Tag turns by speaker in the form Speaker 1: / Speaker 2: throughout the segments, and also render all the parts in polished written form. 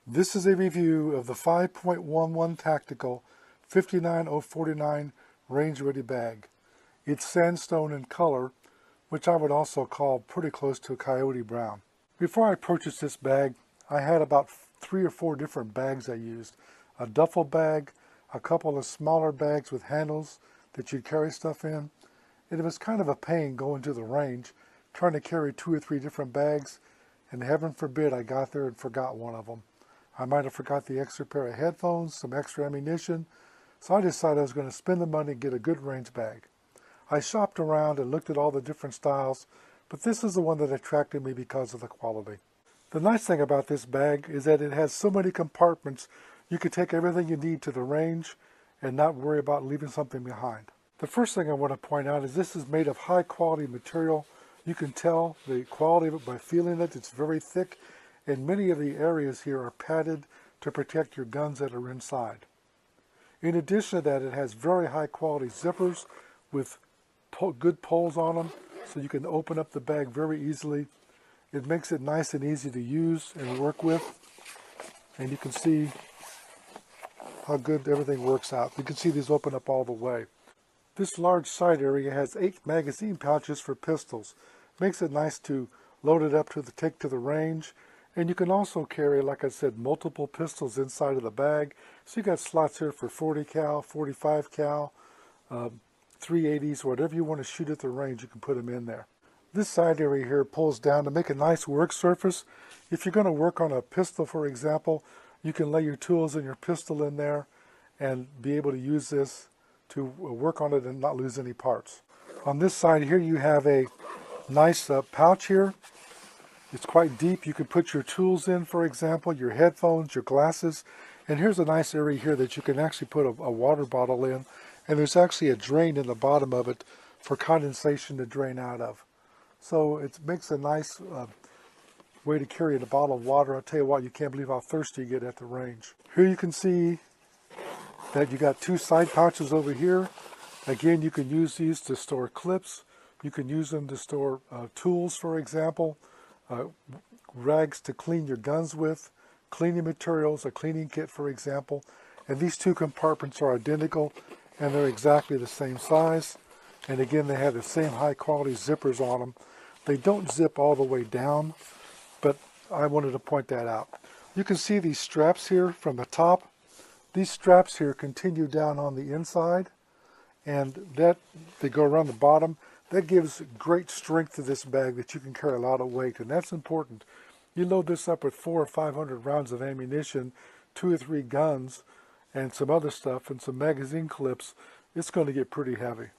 Speaker 1: This is a review of the 5.11 Tactical 59049 Range Ready Bag. It's sandstone in color, which I would also call pretty close to a coyote brown. Before I purchased this bag, I had about 3 or 4 different bags I used. A duffel bag, a couple of smaller bags with handles that you'd carry stuff in. And it was kind of a pain going to the range, trying to carry 2 or 3 different bags, and heaven forbid I got there and forgot one of them. I might have forgot the extra pair of headphones, some extra ammunition, so I decided I was going to spend the money and get a good range bag. I shopped around and looked at all the different styles, but this is the one that attracted me because of the quality. The nice thing about this bag is that it has so many compartments, you can take everything you need to the range and not worry about leaving something behind. The first thing I want to point out is this is made of high quality material. You can tell the quality of it by feeling it. It's very thick. And many of the areas here are padded to protect your guns that are inside. In addition to that, it has very high quality zippers with good pulls on them, so you can open up the bag very easily. It makes it nice and easy to use and work with, and you can see how good everything works out. You can see these open up all the way. This large side area has 8 magazine pouches for pistols. Makes it nice to load it up to take to the range. And you can also carry, like I said, multiple pistols inside of the bag. So you got slots here for 40 cal, 45 cal, 380s, whatever you want to shoot at the range, you can put them in there. This side area here pulls down to make a nice work surface. If you're going to work on a pistol, for example, you can lay your tools and your pistol in there and be able to use this to work on it and not lose any parts. On this side here, you have a nice pouch here. It's quite deep. You can put your tools in, for example, your headphones, your glasses. And here's a nice area here that you can actually put a water bottle in. And there's actually a drain in the bottom of it for condensation to drain out of. So it makes a nice way to carry a bottle of water. I'll tell you what, you can't believe how thirsty you get at the range. Here you can see that you got 2 side pouches over here. Again, you can use these to store clips. You can use them to store tools, for example. Rags to clean your guns with, cleaning materials, a cleaning kit, for example. And these 2 compartments are identical, and they're exactly the same size. And again, they have the same high quality zippers on them. They don't zip all the way down, but I wanted to point that out. You can see these straps here from the top. These straps here continue down on the inside, and that they go around the bottom. That gives great strength to this bag that you can carry a lot of weight, and that's important. You load this up with 400 or 500 rounds of ammunition, 2 or 3 guns, and some other stuff, and some magazine clips. It's going to get pretty heavy.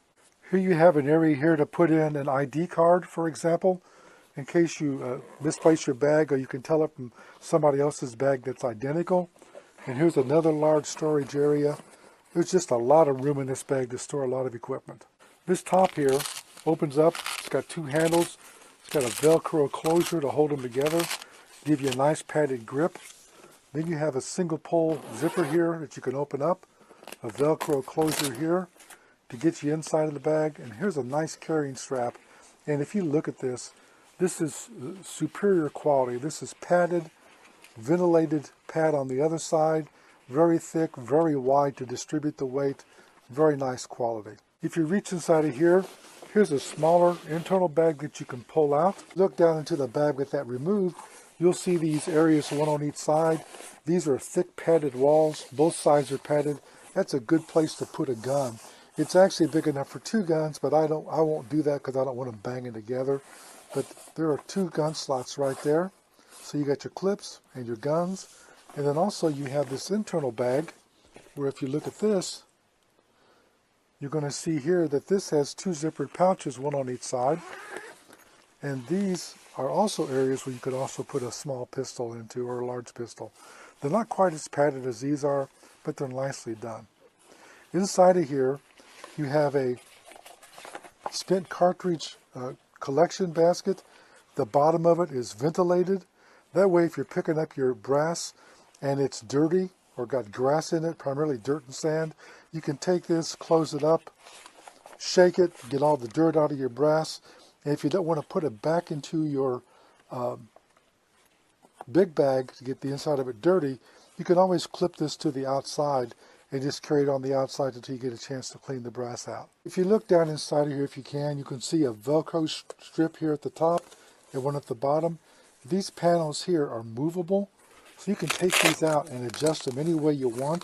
Speaker 1: Here you have an area here to put in an ID card, for example, in case you misplace your bag, or you can tell it from somebody else's bag that's identical. And here's another large storage area. There's just a lot of room in this bag to store a lot of equipment. This top here opens up. It's got 2 handles. It's got a Velcro closure to hold them together, give you a nice padded grip. Then you have a single pole zipper here that you can open up, a Velcro closure here to get you inside of the bag. And here's a nice carrying strap. And if you look at this, this is superior quality. This is padded, ventilated pad on the other side, very thick, very wide to distribute the weight, very nice quality. If you reach inside of here, here's a smaller internal bag that you can pull out. Look down into the bag with that removed, you'll see these areas, one on each side. These are thick padded walls, both sides are padded. That's a good place to put a gun. It's actually big enough for 2 guns, but I won't do that because I don't want them banging together. But there are 2 gun slots right there. So you got your clips and your guns. And then also you have this internal bag where if you look at this, you're going to see here that this has 2 zippered pouches, one on each side. And these are also areas where you could also put a small pistol into, or a large pistol. They're not quite as padded as these are, but they're nicely done. Inside of here, you have a spent cartridge collection basket. The bottom of it is ventilated. That way, if you're picking up your brass and it's dirty or got grass in it, primarily dirt and sand, you can take this, close it up, shake it, get all the dirt out of your brass. And if you don't want to put it back into your big bag to get the inside of it dirty, you can always clip this to the outside and just carry it on the outside until you get a chance to clean the brass out. If you look down inside of here, if you can see a Velcro strip here at the top and one at the bottom. These panels here are movable, so you can take these out and adjust them any way you want.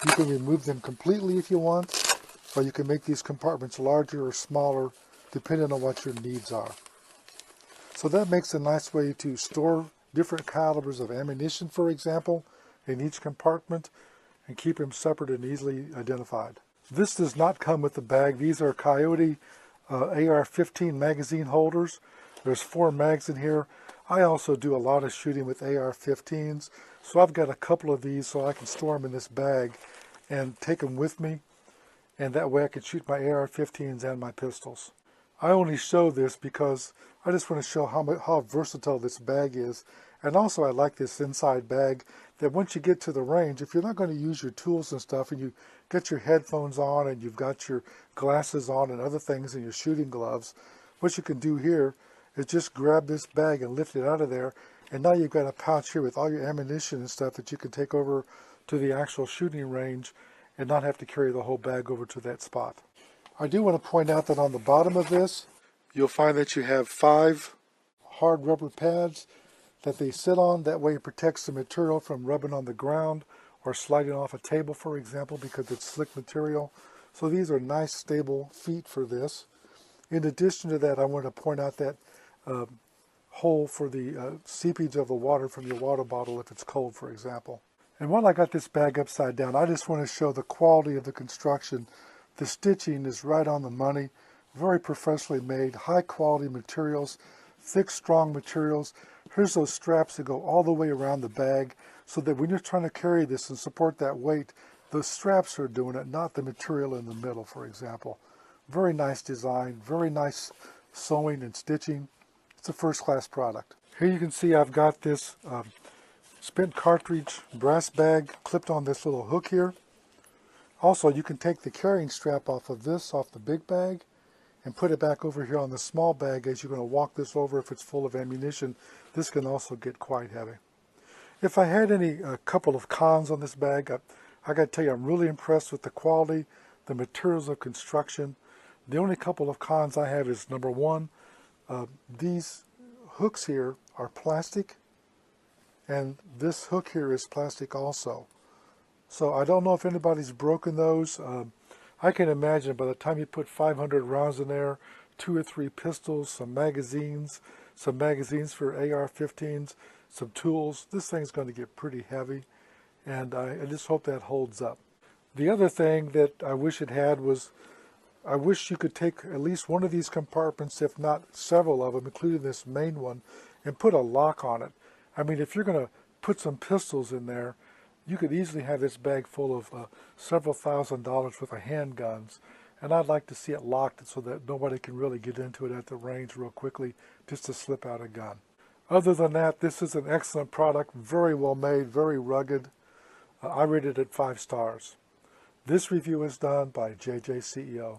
Speaker 1: You can remove them completely if you want, or you can make these compartments larger or smaller depending on what your needs are. So that makes a nice way to store different calibers of ammunition, for example, in each compartment and keep them separate and easily identified. This does not come with the bag. These are Coyote AR-15 magazine holders. There's 4 mags in here. I also do a lot of shooting with AR-15s, so I've got a couple of these so I can store them in this bag and take them with me, and that way I can shoot my AR-15s and my pistols. I only show this because I just want to show how versatile this bag is, and also I like this inside bag that once you get to the range, if you're not going to use your tools and stuff and you get your headphones on and you've got your glasses on and other things and your shooting gloves, what you can do here is just grab this bag and lift it out of there, and now you've got a pouch here with all your ammunition and stuff that you can take over to the actual shooting range and not have to carry the whole bag over to that spot. I do want to point out that on the bottom of this, you'll find that you have 5 hard rubber pads that they sit on. That way it protects the material from rubbing on the ground or sliding off a table, for example, because it's slick material. So these are nice stable feet for this. In addition to that, I want to point out that hole for the seepage of the water from your water bottle if it's cold, for example. And while I got this bag upside down, I just want to show the quality of the construction. The stitching is right on the money, very professionally made, high quality materials, thick, strong materials. Here's those straps that go all the way around the bag so that when you're trying to carry this and support that weight, the straps are doing it, not the material in the middle, for example. Very nice design, very nice sewing and stitching. It's a first-class product. Here you can see I've got this spent cartridge brass bag clipped on this little hook here. Also, you can take the carrying strap off of this, off the big bag, and put it back over here on the small bag as you're going to walk this over if it's full of ammunition. This can also get quite heavy. If I had a couple of cons on this bag, I got to tell you I'm really impressed with the quality, the materials of construction. The only couple of cons I have is, number one, these hooks here are plastic, and this hook here is plastic also. So I don't know if anybody's broken those. I can imagine by the time you put 500 rounds in there, 2 or 3 pistols, some magazines for AR-15s, some tools, this thing's going to get pretty heavy, and I just hope that holds up. The other thing that I wish it had was, I wish you could take at least one of these compartments, if not several of them, including this main one, and put a lock on it. I mean, if you're going to put some pistols in there, you could easily have this bag full of several $1,000s worth of handguns, and I'd like to see it locked so that nobody can really get into it at the range real quickly just to slip out a gun. Other than that, this is an excellent product, very well made, very rugged. I rated it 5 stars. This review is done by JJ CEO.